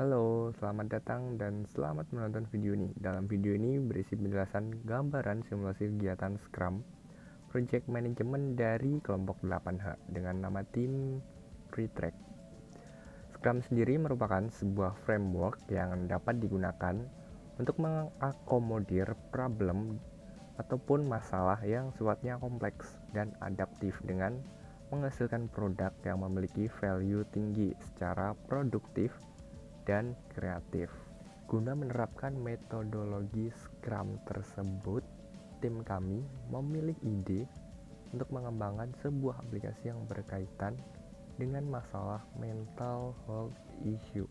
Halo, selamat datang dan selamat menonton video ini. Dalam video ini berisi penjelasan gambaran simulasi kegiatan Scrum Project Management dari kelompok 8H dengan nama tim Retrack. Scrum sendiri merupakan sebuah framework yang dapat digunakan untuk mengakomodir problem ataupun masalah yang sifatnya kompleks dan adaptif dengan menghasilkan produk yang memiliki value tinggi secara produktif dan kreatif. Guna menerapkan metodologi Scrum tersebut, tim kami memilih ide untuk mengembangkan sebuah aplikasi yang berkaitan dengan masalah mental health issue.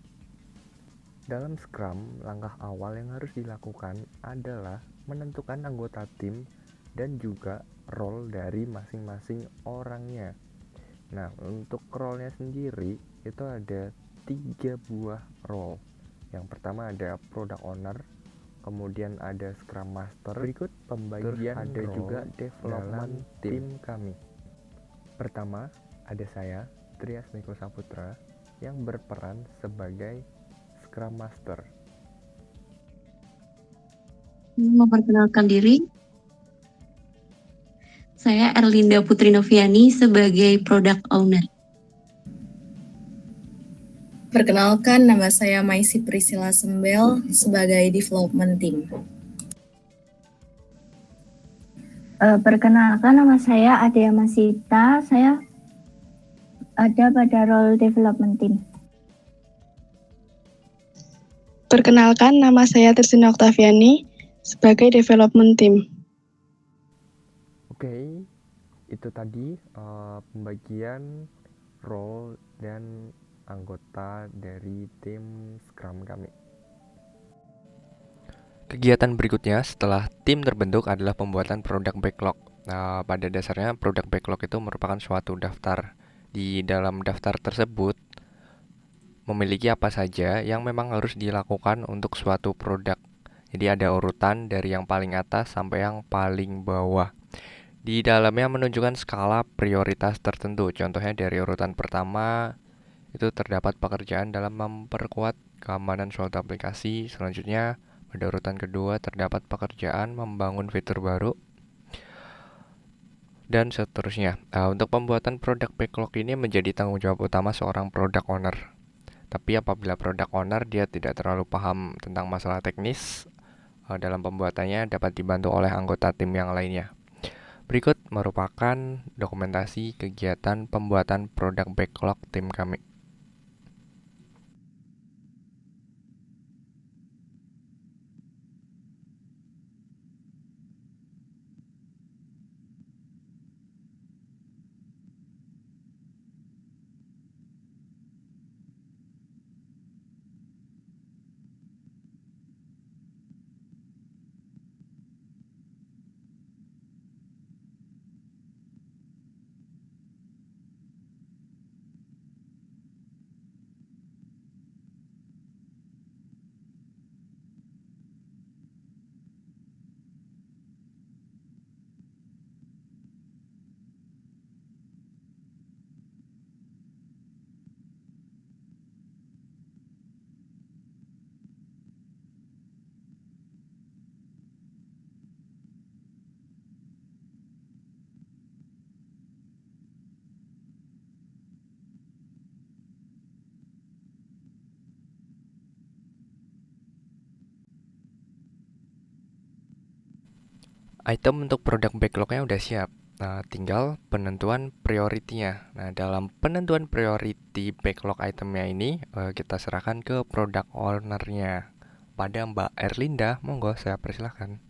Dalam Scrum, langkah awal yang harus dilakukan adalah menentukan anggota tim dan juga role dari masing-masing orangnya. Nah, untuk role-nya sendiri itu ada 3 buah role. Yang pertama ada product owner, kemudian ada scrum master, berikut pembagian ada juga development tim kami. Pertama, ada saya, Trias Miko Saputra, yang berperan sebagai scrum master. Memperkenalkan diri, saya Erlinda Putri Noviani sebagai Product Owner. Perkenalkan, nama saya Maisi Priscilla Sembel sebagai Development Team. Perkenalkan, nama saya Adea Masita, saya ada pada role Development Team. Perkenalkan, nama saya Tirsina Oktaviani sebagai Development Team. Oke, itu tadi pembagian role dan anggota dari tim Scrum kami. Kegiatan berikutnya setelah tim terbentuk adalah pembuatan produk backlog. Nah, pada dasarnya produk backlog itu merupakan suatu daftar. Di dalam daftar tersebut memiliki apa saja yang memang harus dilakukan untuk suatu produk. Jadi ada urutan dari yang paling atas sampai yang paling bawah. Di dalamnya menunjukkan skala prioritas tertentu. Contohnya dari urutan pertama itu terdapat pekerjaan dalam memperkuat keamanan suatu aplikasi. Selanjutnya pada urutan kedua terdapat pekerjaan membangun fitur baru dan seterusnya. Untuk pembuatan produk backlog ini menjadi tanggung jawab utama seorang product owner. Tapi apabila product owner dia tidak terlalu paham tentang masalah teknis, dalam pembuatannya dapat dibantu oleh anggota tim yang lainnya. Berikut merupakan dokumentasi kegiatan pembuatan produk backlog tim kami. Item untuk produk backlognya udah siap. Nah, tinggal penentuan priority-nya. Nah, dalam penentuan priority backlog itemnya ini, kita serahkan ke product owner-nya. Pada Mbak Erlinda, monggo saya persilahkan.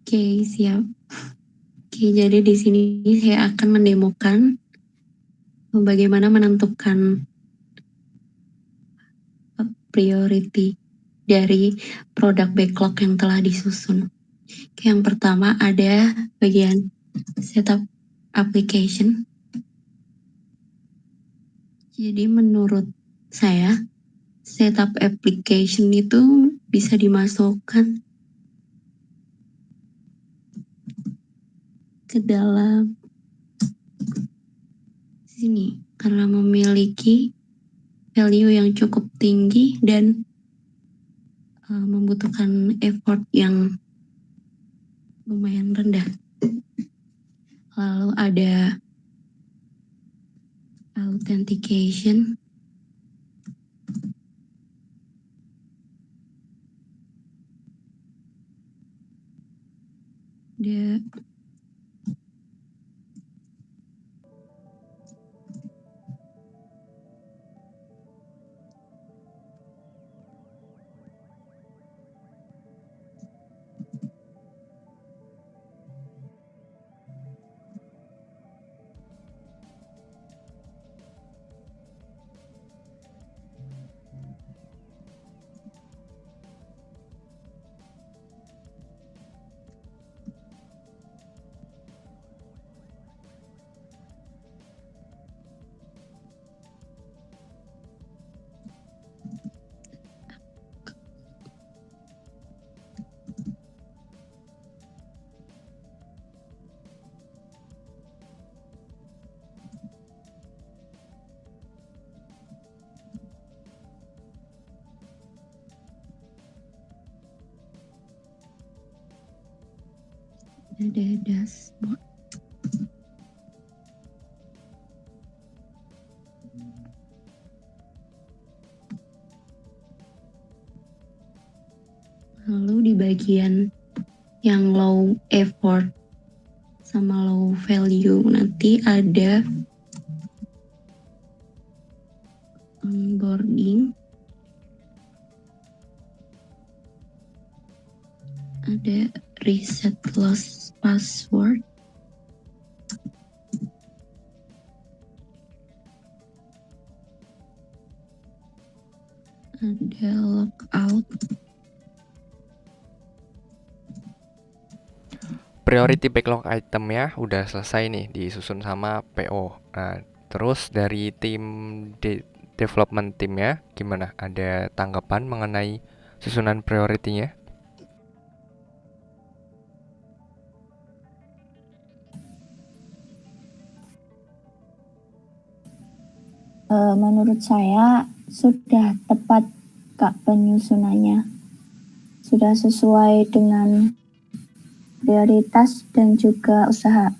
Oke, siap. Oke, jadi di sini saya akan mendemokan bagaimana menentukan priority dari produk backlog yang telah disusun. Oke, yang pertama ada bagian setup application. Jadi menurut saya setup application itu bisa dimasukkan ke ke dalam sini karena memiliki value yang cukup tinggi dan membutuhkan effort yang lumayan rendah. Lalu ada authentication. Dia ada dashboard. Lalu di bagian yang low effort sama low value nanti ada onboarding, ada reset lost password, ada logout. Priority backlog item ya udah selesai nih disusun sama PO. Nah, terus dari tim development team ya, gimana? Ada tanggapan mengenai susunan priority-nya? Menurut saya sudah tepat Kak penyusunannya. Sudah sesuai dengan prioritas dan juga usaha.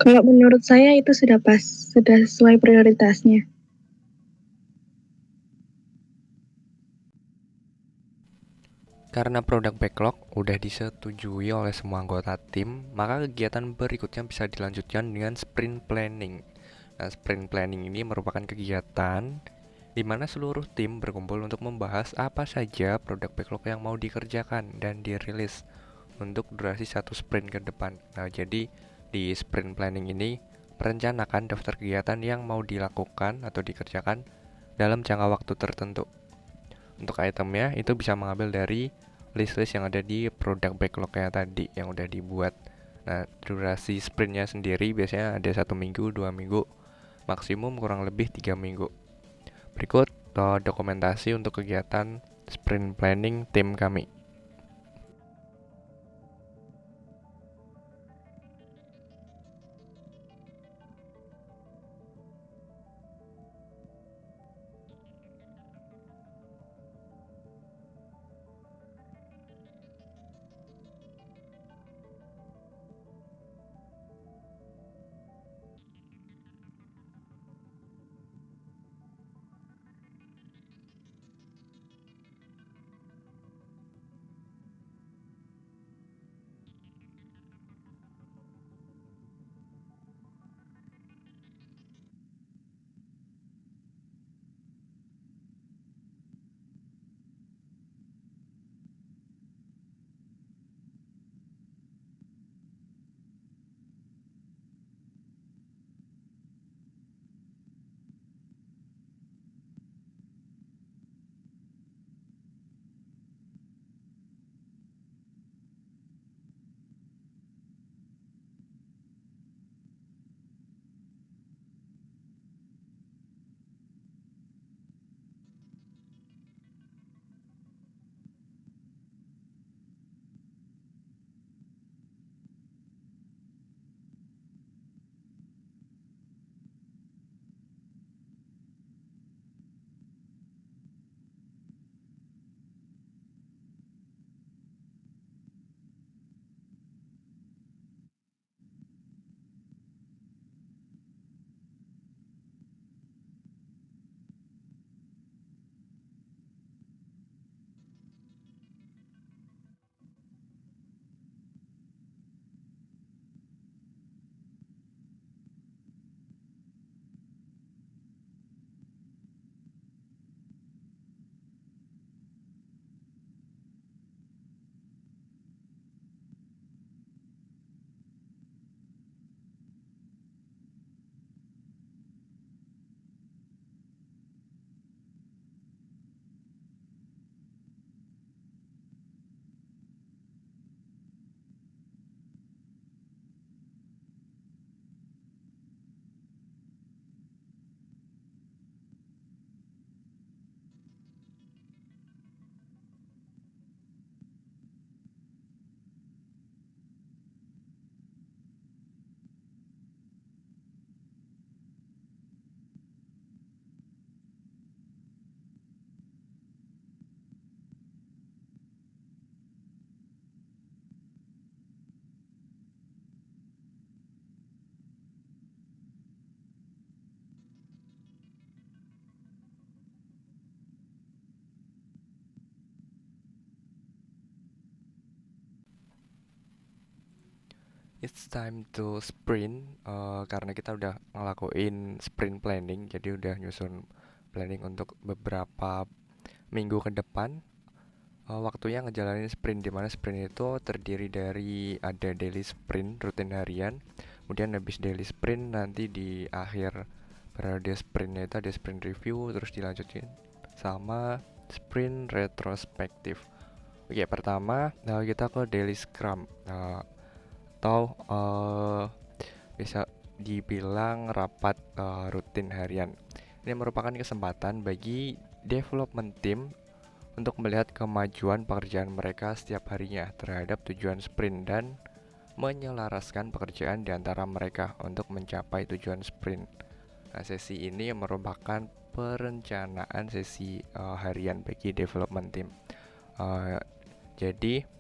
Kalau menurut saya itu sudah pas, sudah sesuai prioritasnya. Karena produk backlog udah disetujui oleh semua anggota tim, maka kegiatan berikutnya bisa dilanjutkan dengan sprint planning. Nah, sprint planning ini merupakan kegiatan di mana seluruh tim berkumpul untuk membahas apa saja produk backlog yang mau dikerjakan dan dirilis untuk durasi satu sprint ke depan. Nah, jadi di sprint planning ini merencanakan daftar kegiatan yang mau dilakukan atau dikerjakan dalam jangka waktu tertentu. Untuk itemnya itu bisa mengambil dari list-list yang ada di produk backlognya tadi yang udah dibuat. Nah, durasi sprintnya sendiri biasanya ada 1 minggu, 2 minggu, maksimum kurang lebih 3 minggu. Berikut dokumentasi untuk kegiatan sprint planning tim kami. It's time to sprint, karena kita udah ngelakuin sprint planning, jadi udah nyusun planning untuk beberapa minggu ke depan. Waktunya ngejalanin sprint, dimana sprint itu terdiri dari ada daily sprint rutin harian, kemudian habis daily sprint nanti di akhir periode sprintnya itu ada sprint review, terus dilanjutin sama sprint retrospektif. Oke, pertama kita ke daily scrum, atau bisa dibilang rapat rutin harian. Ini merupakan kesempatan bagi development team untuk melihat kemajuan pekerjaan mereka setiap harinya terhadap tujuan sprint dan menyelaraskan pekerjaan di antara mereka untuk mencapai tujuan sprint. Nah, sesi ini merupakan perencanaan sesi harian bagi development team. Jadi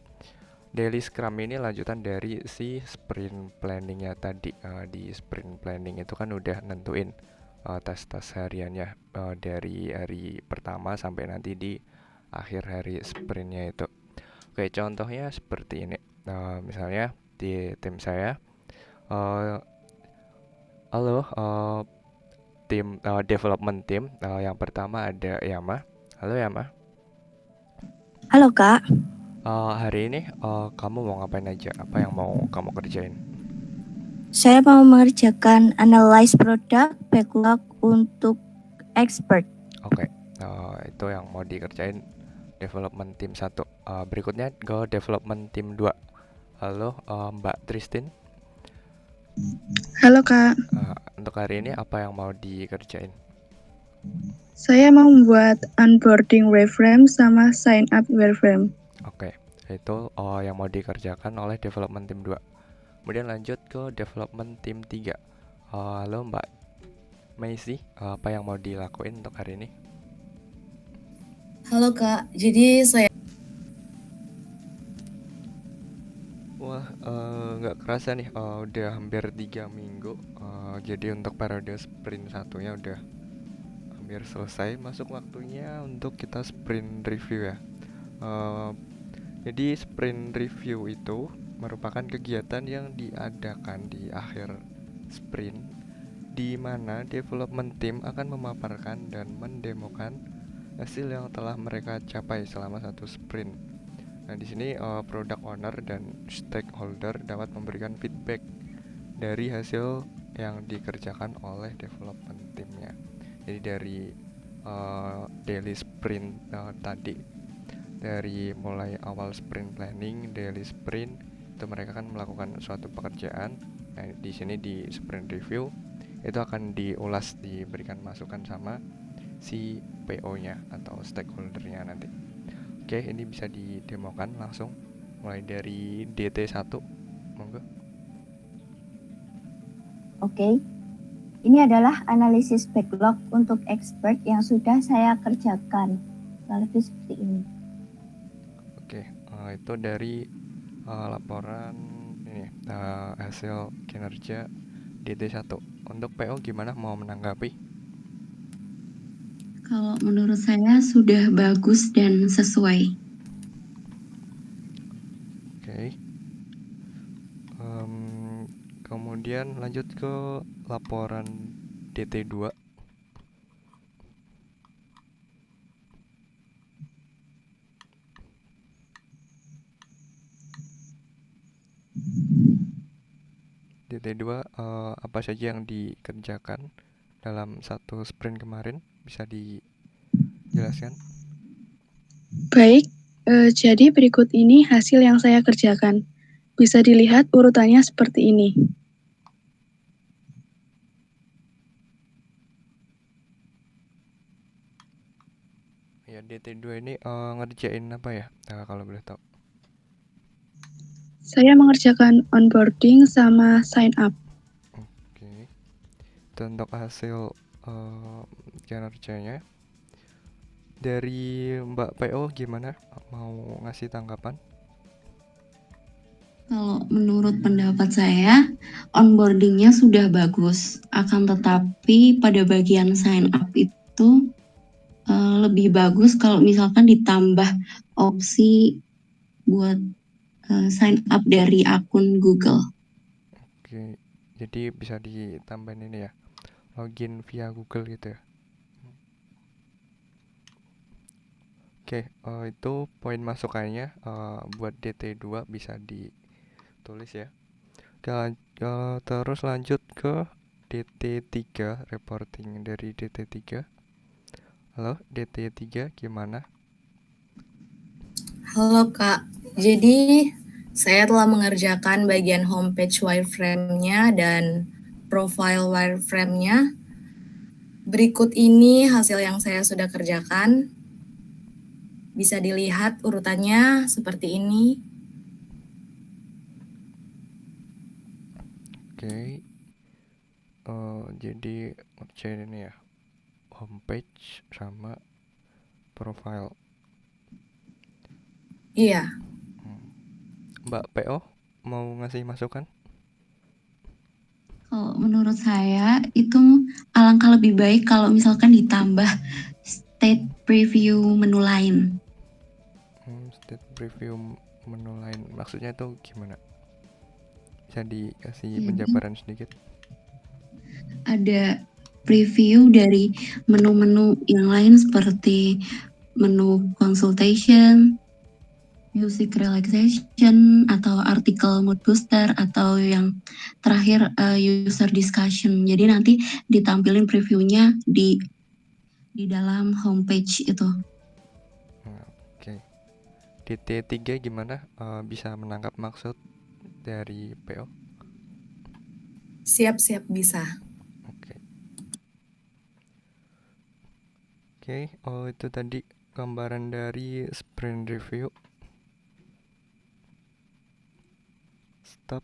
daily scrum ini lanjutan dari si sprint planningnya tadi. Di sprint planning itu kan udah nentuin tes-tes hariannya dari hari pertama sampai nanti di akhir hari sprintnya itu. Oke, contohnya seperti ini. Misalnya di tim saya, halo tim development team, yang pertama ada Yama. Halo Yama. Halo Kak, Hari ini kamu mau ngapain aja? Apa yang mau kamu kerjain? saya mau mengerjakan analyze produk backlog untuk expert. Oke, itu yang mau dikerjain development team 1. Berikutnya ke development team 2. Halo Mbak Tristin. Halo Kak, Untuk hari ini apa yang mau dikerjain? saya mau membuat onboarding wireframe sama sign up wireframe. Oke, itu yang mau dikerjakan oleh development team 2. Kemudian lanjut ke development team 3. Halo Mbak Maisy, apa yang mau dilakuin untuk hari ini? Halo Kak, jadi saya Wah, nggak kerasa nih, udah hampir 3 minggu. Jadi untuk periode sprint satunya udah hampir selesai. Masuk waktunya untuk kita sprint review ya. Jadi sprint review itu merupakan kegiatan yang diadakan di akhir sprint, di mana development team akan memaparkan dan mendemokan hasil yang telah mereka capai selama satu sprint. Nah, di sini product owner dan stakeholder dapat memberikan feedback dari hasil yang dikerjakan oleh development teamnya. Jadi dari daily sprint tadi, dari mulai awal sprint planning, daily sprint, itu mereka kan melakukan suatu pekerjaan. Nah, di sini di sprint review itu akan diulas, diberikan masukan sama si PO-nya atau stakeholder-nya nanti. Oke, ini bisa didemokan langsung mulai dari DT1. Monggo. Oke, ini adalah analisis backlog untuk expert yang sudah saya kerjakan. Lebih seperti ini. Oke, itu dari laporan ini hasil kinerja DT1. Untuk PO gimana, mau menanggapi? Kalau menurut saya sudah bagus dan sesuai. Oke. Kemudian lanjut ke laporan DT2. DT2 apa saja yang dikerjakan dalam satu sprint kemarin, bisa dijelaskan? Baik, jadi berikut ini hasil yang saya kerjakan. Bisa dilihat urutannya seperti ini. Ya, DT2 ini ngerjain apa ya, kalau boleh tahu? Saya mengerjakan onboarding sama sign up. Oke. Dan untuk hasil kinerjanya dari Mbak PO gimana? Mau ngasih tanggapan? Kalau menurut pendapat saya, onboardingnya sudah bagus. Akan tetapi pada bagian sign up itu lebih bagus kalau misalkan ditambah opsi buat sign up dari akun Google. Oke, jadi bisa ditambahin ini ya, login via Google gitu ya. Oke, itu poin masukannya. Buat DT2 bisa ditulis ya. Terus lanjut ke DT3, reporting dari DT3. Halo, DT3 gimana? Halo Kak, jadi saya telah mengerjakan bagian homepage wireframe-nya dan profile wireframe-nya. Berikut ini hasil yang saya sudah kerjakan. Bisa dilihat urutannya seperti ini. Oke, jadi ngerjain ini ya, homepage sama profile. Iya, Mbak PO mau ngasih masukan? Kalau menurut saya itu alangkah lebih baik kalau misalkan ditambah state preview menu lain. State preview menu lain, maksudnya itu gimana? Bisa dikasih Jadi penjabaran sedikit? ada preview dari menu-menu yang lain seperti menu consultation, music relaxation, atau artikel mood booster, atau yang terakhir user discussion. Jadi nanti ditampilin previewnya di dalam homepage itu. Oke. DT3 gimana? Bisa menangkap maksud dari PO? siap-siap bisa. Oke. Oke, itu tadi gambaran dari sprint review. Stop.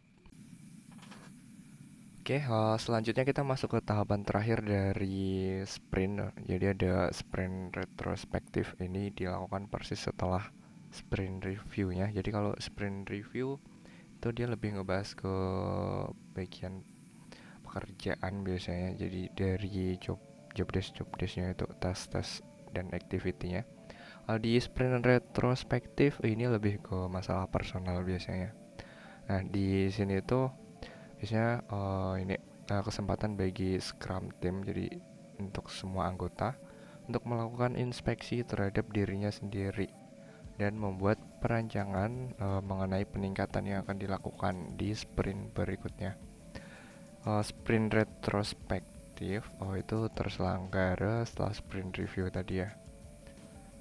Oke, selanjutnya kita masuk ke tahapan terakhir dari sprint. Jadi ada sprint retrospektif, ini dilakukan persis setelah sprint reviewnya. Jadi kalau sprint review itu dia lebih ngebahas ke bagian pekerjaan biasanya. Jadi dari job desknya itu tes dan activity-nya. Di sprint retrospektif ini lebih ke masalah personal biasanya. Nah, di sini tuh biasanya ini kesempatan bagi Scrum Team, jadi untuk semua anggota untuk melakukan inspeksi terhadap dirinya sendiri dan membuat perancangan mengenai peningkatan yang akan dilakukan di sprint berikutnya. Sprint retrospektif itu terselenggara setelah sprint review tadi ya,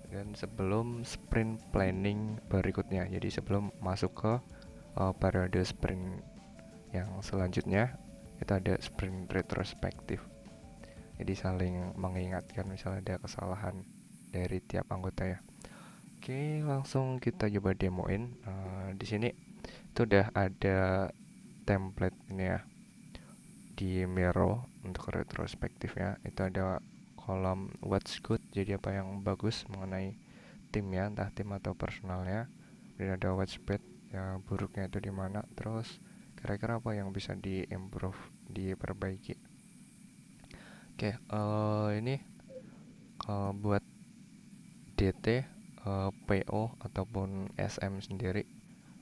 dan sebelum sprint planning berikutnya. Jadi sebelum masuk ke periode sprint yang selanjutnya, itu ada sprint retrospektif. Jadi saling mengingatkan misalnya ada kesalahan dari tiap anggota ya. Oke, langsung kita coba demoin. Di sini itu udah ada template ini ya di Miro untuk retrospektifnya. Itu ada kolom what's good, jadi apa yang bagus mengenai timnya, entah tim atau personalnya. Dan ada what's bad, ya buruknya itu di mana. Terus kira-kira apa yang bisa diimprove, diperbaiki. Oke, ini buat DT, PO ataupun SM sendiri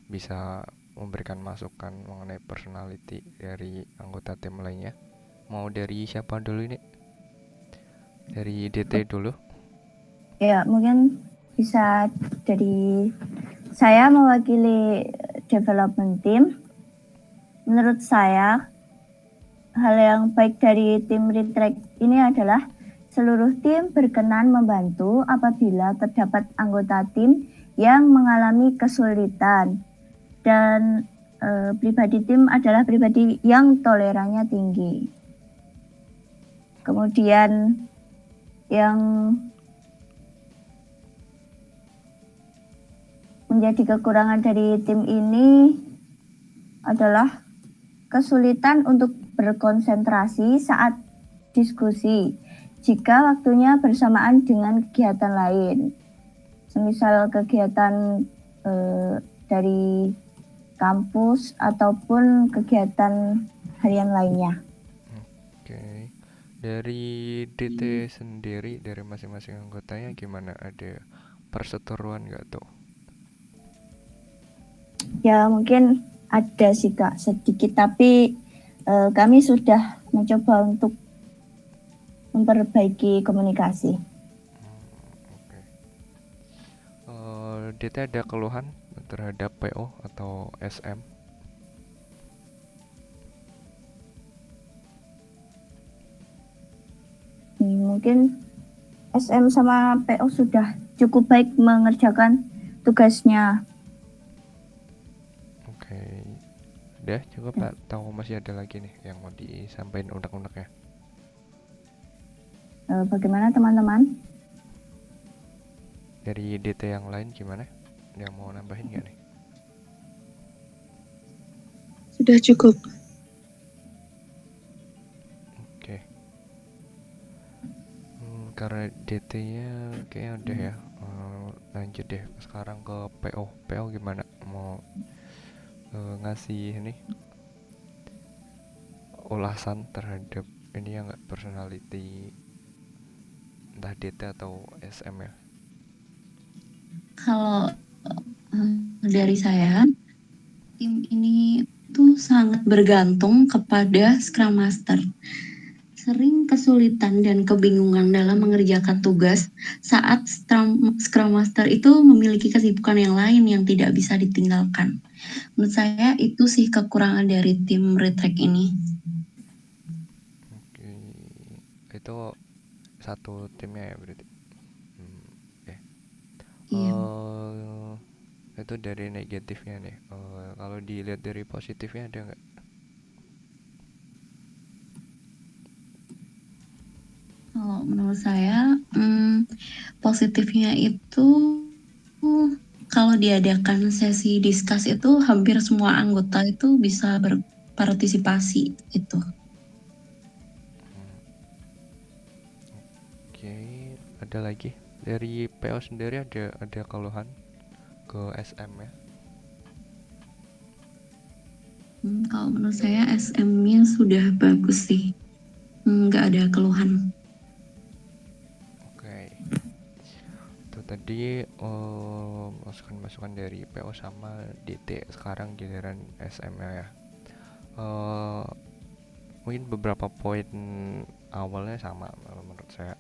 bisa memberikan masukan mengenai personality dari anggota tim lainnya. Mau dari siapa dulu ini? Dari DT dulu. Ya, mungkin bisa dari saya mewakili development team. Menurut saya, hal yang baik dari tim Retract ini adalah seluruh tim berkenan membantu apabila terdapat anggota tim yang mengalami kesulitan. Dan pribadi tim adalah pribadi yang tolerannya tinggi. Kemudian yang menjadi kekurangan dari tim ini adalah kesulitan untuk berkonsentrasi saat diskusi jika waktunya bersamaan dengan kegiatan lain. Semisal kegiatan dari kampus ataupun kegiatan harian lainnya. Oke. Dari DT sendiri, dari masing-masing anggotanya gimana? Ada perseteruan nggak tuh? Ya mungkin ada sih Kak sedikit, tapi Kami sudah mencoba untuk memperbaiki komunikasi. Oke. DT ada keluhan terhadap PO atau SM? Mungkin SM sama PO sudah cukup baik mengerjakan tugasnya. Oke. Udah cukup Pak, tahu masih ada lagi nih yang mau disampaikan unek-uneknya? Bagaimana teman-teman? Dari DT yang lain gimana? Yang mau nambahin nggak nih? Sudah cukup. Oke. Karena DT-nya kayaknya udah ya. Lanjut deh sekarang ke PO. PO gimana? Mau ngasih ini ulasan terhadap ini ya nggak, personality entah DT atau SM ya? Kalau dari saya, tim ini tuh sangat bergantung kepada Scrum Master. Sering kesulitan dan kebingungan dalam mengerjakan tugas saat Scrum Master itu memiliki kesibukan yang lain yang tidak bisa ditinggalkan. Menurut saya itu sih kekurangan dari tim Retrack ini. Oke. Itu satu timnya ya berarti. Oke. Iya. Itu dari negatifnya nih. Kalau dilihat dari positifnya ada nggak? Kalau menurut saya, positifnya itu kalau diadakan sesi diskus itu hampir semua anggota itu bisa berpartisipasi itu. Oke, ada lagi dari PO sendiri, ada keluhan ke SM ya? Kalau menurut saya SM-nya sudah bagus sih, nggak ada keluhan. Oke, itu tadi masukan-masukan dari PO sama DT. Sekarang giliran SM ya. Mungkin beberapa poin awalnya sama menurut saya.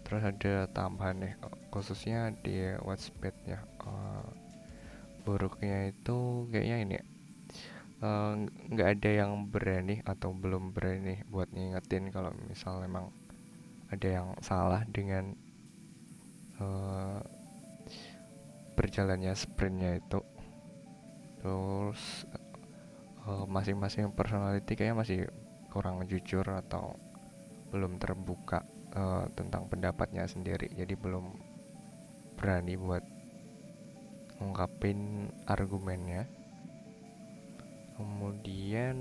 Terus ada tambahan nih, khususnya di Wattpad ya. Buruknya itu kayaknya ini, nggak ada yang berani atau belum berani buat ngingetin kalau misal memang ada yang salah dengan berjalannya sprintnya itu. Terus masing-masing personality kayaknya masih kurang jujur atau belum terbuka tentang pendapatnya sendiri, jadi belum berani buat ngungkapin argumennya. Kemudian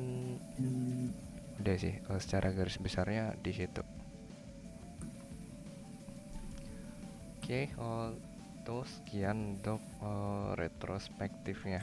udah sih, secara garis besarnya di situ. Oke, itu sekian untuk retrospektifnya.